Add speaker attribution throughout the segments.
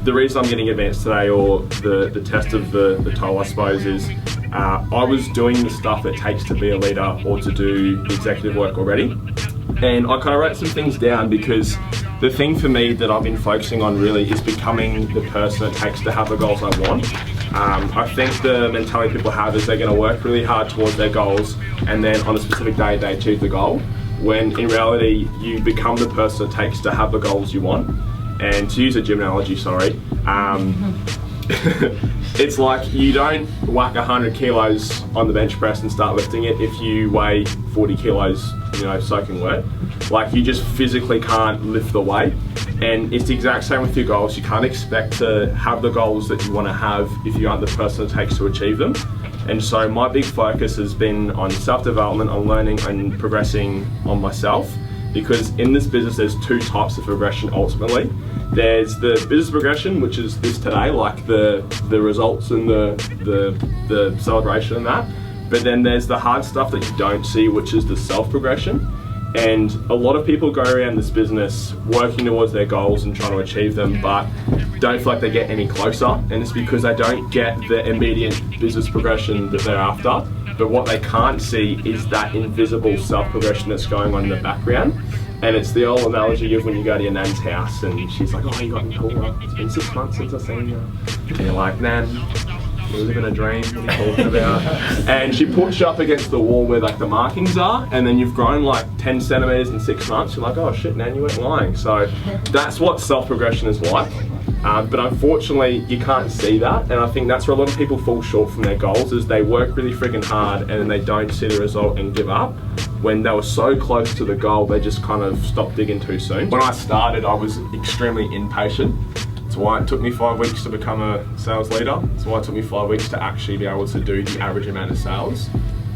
Speaker 1: the reason I'm getting advanced today, or the test of the toll, I suppose, is I was doing the stuff it takes to be a leader or to do the executive work already. And I kind of wrote some things down because the thing for me that I've been focusing on really is becoming the person it takes to have the goals I want. I think the mentality people have is they're going to work really hard towards their goals and then on a specific day they achieve the goal, when in reality you become the person it takes to have the goals you want. And to use a gym analogy, sorry, it's like you don't whack 100 kilos on the bench press and start lifting it if you weigh 40 kilos, you know, soaking wet. Like, you just physically can't lift the weight. And it's the exact same with your goals. You can't expect to have the goals that you want to have if you aren't the person it takes to achieve them. And so my big focus has been on self-development, on learning and progressing on myself. Because in this business, there's two types of progression ultimately. There's the business progression, which is this today, like the results and the celebration and that. But then there's the hard stuff that you don't see, which is the self-progression. And a lot of people go around this business working towards their goals and trying to achieve them, but don't feel like they get any closer. And it's because they don't get the immediate business progression that they're after. But what they can't see is that invisible self-progression that's going on in the background. And it's the old analogy of when you go to your nan's house and she's like, oh, you got me taller. It's been 6 months since I've seen you. And you're like, Nan, you're living a dream, what are you talking about? And she puts you up against the wall where like the markings are, and then you've grown like 10 centimeters in 6 months. You're like, oh shit, Nan, you weren't lying. So that's what self-progression is like. But unfortunately, you can't see that, and I think that's where a lot of people fall short from their goals, is they work really freaking hard and then they don't see the result and give up. When they were so close to the goal, they just kind of stopped digging too soon. When I started, I was extremely impatient. That's why it took me 5 weeks to become a sales leader. That's why it took me 5 weeks to actually be able to do the average amount of sales.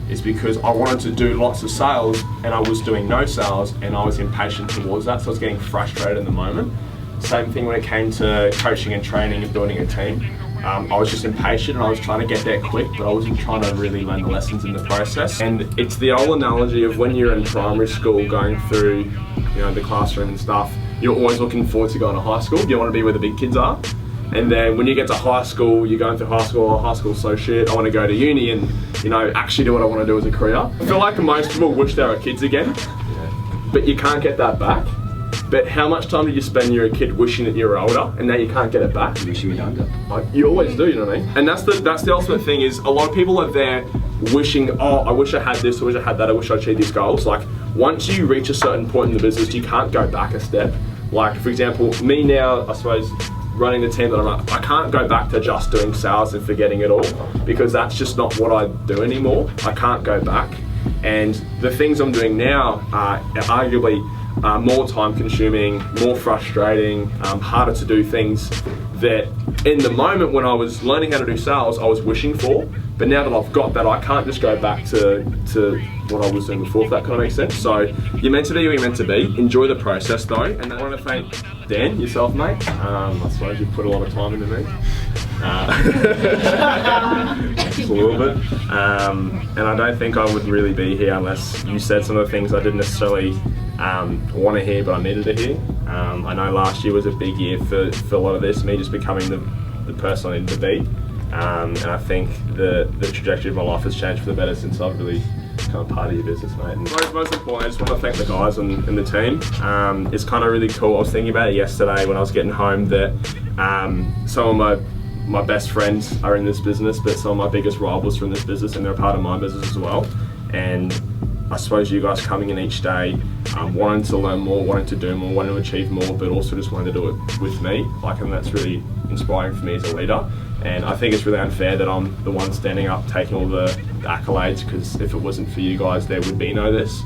Speaker 1: It's because I wanted to do lots of sales and I was doing no sales, and I was impatient towards that, so I was getting frustrated in the moment. Same thing when it came to coaching and training and building a team. I was just impatient and I was trying to get there quick, but I wasn't trying to really learn the lessons in the process. And it's the old analogy of when you're in primary school going through, you know, the classroom and stuff, you're always looking forward to going to high school. You want to be where the big kids are. And then when you get to high school, you're going through high school, oh, high school's so shit, I want to go to uni and, you know, actually do what I want to do as a career. I feel like most people wish they were kids again, but you can't get that back. But how much time did you spend when you were a kid wishing that you were older, and now you can't get it back?
Speaker 2: You wish you were younger.
Speaker 1: Like, you always do, you know what I mean? And that's the ultimate thing, is a lot of people are there wishing, oh, I wish I had this, I wish I had that, I wish I achieved these goals. Like, once you reach a certain point in the business, you can't go back a step. Like, for example, me now, I suppose, running the team that I'm at, I can't go back to just doing sales and forgetting it all, because that's just not what I do anymore. I can't go back. And the things I'm doing now are arguably more time consuming, more frustrating, harder to do things that in the moment when I was learning how to do sales, I was wishing for. But now that I've got that, I can't just go back to what I was doing before, if that kind of makes sense. So you're meant to be who you're meant to be. Enjoy the process though. And I want to thank Dan, yourself, mate. I suppose you've put a lot of time into me. Just a little bit. And I don't think I would really be here unless you said some of the things I didn't necessarily want to hear, but I needed to hear. I know last year was a big year for a lot of this, me just becoming the person I needed to be. And I think the trajectory of my life has changed for the better since I've really become part of your business, mate. And most important, I just want to thank the guys and the team. It's kind of really cool. I was thinking about it yesterday when I was getting home that some of my best friends are in this business, but some of my biggest rivals are in this business, and they're a part of my business as well. And I suppose you guys coming in each day, wanting to learn more, wanting to do more, wanting to achieve more, but also just wanting to do it with me. And that's really inspiring for me as a leader. And I think it's really unfair that I'm the one standing up taking all the accolades, because if it wasn't for you guys, there would be no this.